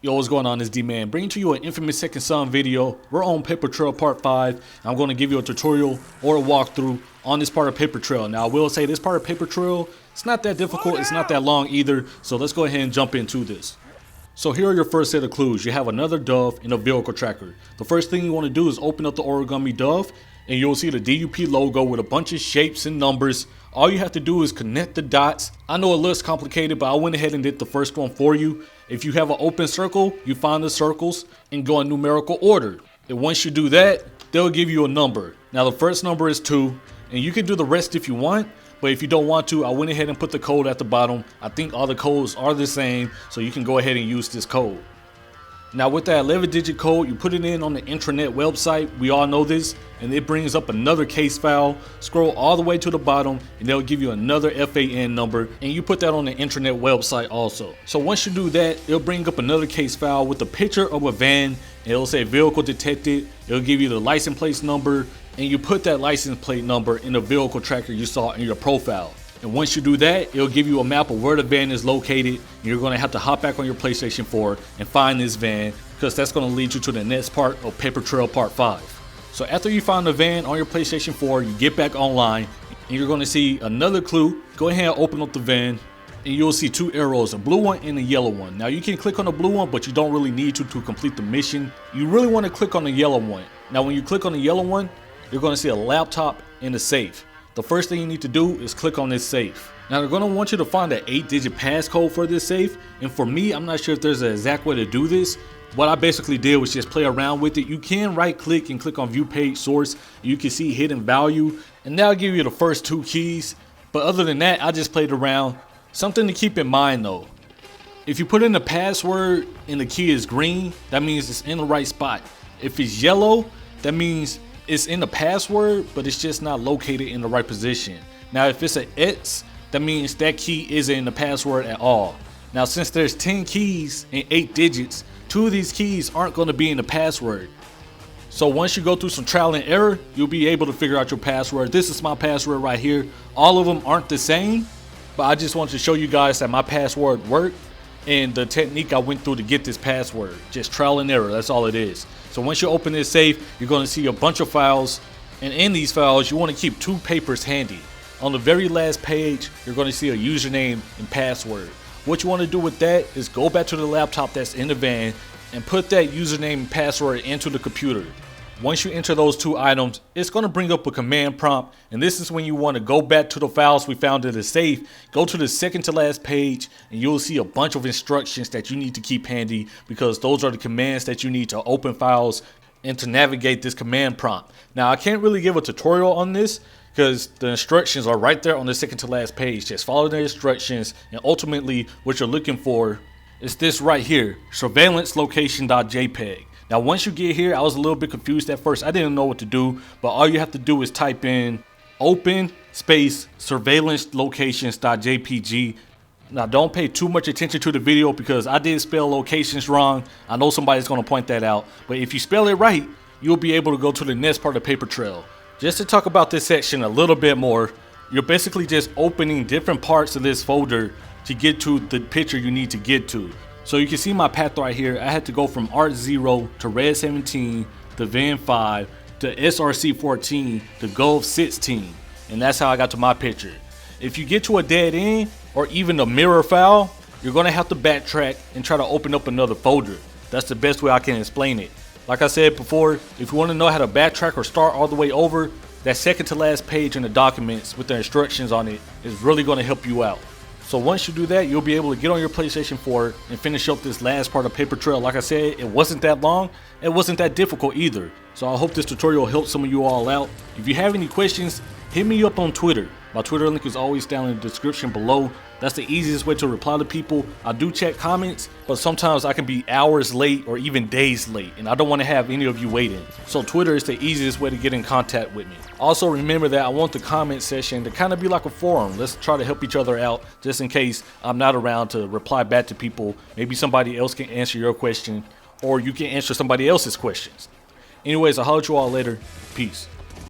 Yo, what's going on? It's D-Man, bringing to you an infamous Second Son video. We're on Paper Trail Part 5. I'm going to give you a tutorial or a walkthrough on this part of Paper Trail. Now, I will say this part of Paper Trail, it's not that difficult, it's not that long either, so let's go ahead and jump into this. So here are your first set of clues. You have another dove and a vehicle tracker. The first thing you want to do is open up the origami dove, and you'll see the D.U.P logo with a bunch of shapes and numbers. All you have to do is connect the dots. I know it looks complicated, but I went ahead and did the first one for you. If you have an open circle, you find the circles and go in numerical order. And once you do that, they'll give you a number. Now the first number is 2, and you can do the rest if you want, but if you don't want to, I went ahead and put the code at the bottom. I think all the codes are the same, so you can go ahead and use this code. Now with that 11-digit code, you put it in on the intranet website. We all know this, and it brings up another case file. Scroll all the way to the bottom, and they'll give you another FAN number, and you put that on the intranet website also. So once you do that, it'll bring up another case file with a picture of a van, and it'll say vehicle detected. It'll give you the license plate number, and you put that license plate number in the vehicle tracker you saw in your profile. And once you do that, it'll give you a map of where the van is located. You're going to have to hop back on your PlayStation 4 and find this van, because that's going to lead you to the next part of Paper Trail Part 5. So after you find the van on your PlayStation 4, you get back online, and you're going to see another clue. Go ahead and open up the van, and you'll see 2 arrows, a blue one and a yellow one. Now you can click on the blue one, but you don't really need to complete the mission. You really want to click on the yellow one. Now when you click on the yellow one, you're going to see a laptop and a safe. The first thing you need to do is click on this safe. Now they're going to want you to find an 8-digit passcode for this safe, and for me, I'm not sure if there's an exact way to do this. What I basically did was just play around with it. You can right click and click on view page source. You can see hidden value, and that'll give you the first 2 keys. But other than that, I just played around. Something to keep in mind though, if you put in the password and the key is green, that means it's in the right spot. If it's yellow, that means it's in the password, but it's just not located in the right position. Now if it's an X, that means that key isn't in the password at all. Now since there's 10 keys and 8 digits, 2 of these keys aren't going to be in the password. So once you go through some trial and error, you'll be able to figure out your password. This is my password right here. All of them aren't the same, but I just wanted to show you guys that my password worked and the technique I went through to get this password. Just trial and error, that's all it is. So once you open this safe, you're going to see a bunch of files, and in these files you want to keep 2 papers handy. On the very last page, you're going to see a username and password. What you want to do with that is go back to the laptop that's in the van and put that username and password into the computer. Once you enter those 2 items, it's going to bring up a command prompt, and this is when you want to go back to the files we found in the safe. Go to the second to last page, and you'll see a bunch of instructions that you need to keep handy, because those are the commands that you need to open files and to navigate this command prompt. Now I can't really give a tutorial on this because the instructions are right there on the second to last page. Just follow the instructions, and ultimately what you're looking for is this right here, surveillance location.jpg. Now once you get here, I was a little bit confused at first. I didn't know what to do, but all you have to do is type in open space surveillance locations.jpg. Now don't pay too much attention to the video because I did spell locations wrong. I know somebody's going to point that out, but if you spell it right, you'll be able to go to the next part of Paper Trail. Just to talk about this section a little bit more, you're basically just opening different parts of this folder to get to the picture you need to get to. So you can see my path right here. I had to go from Art 0 to Red 17 to Van 5 to SRC 14 to Gulf 16, and that's how I got to my picture. If you get to a dead end or even a mirror file, you're going to have to backtrack and try to open up another folder. That's the best way I can explain it. Like I said before, if you want to know how to backtrack or start all the way over, that second to last page in the documents with the instructions on it is really going to help you out. So once you do that, you'll be able to get on your PlayStation 4 and finish up this last part of Paper Trail. Like I said, it wasn't that long. It wasn't that difficult either. So I hope this tutorial helped some of you all out. If you have any questions, hit me up on Twitter. My Twitter link is always down in the description below. That's the easiest way to reply to people. I do check comments, but sometimes I can be hours late or even days late, and I don't want to have any of you waiting. So Twitter is the easiest way to get in contact with me. Also remember that I want the comment section to kind of be like a forum. Let's try to help each other out just in case I'm not around to reply back to people. Maybe somebody else can answer your question, or you can answer somebody else's questions. Anyways, I'll holler at you all later. Peace.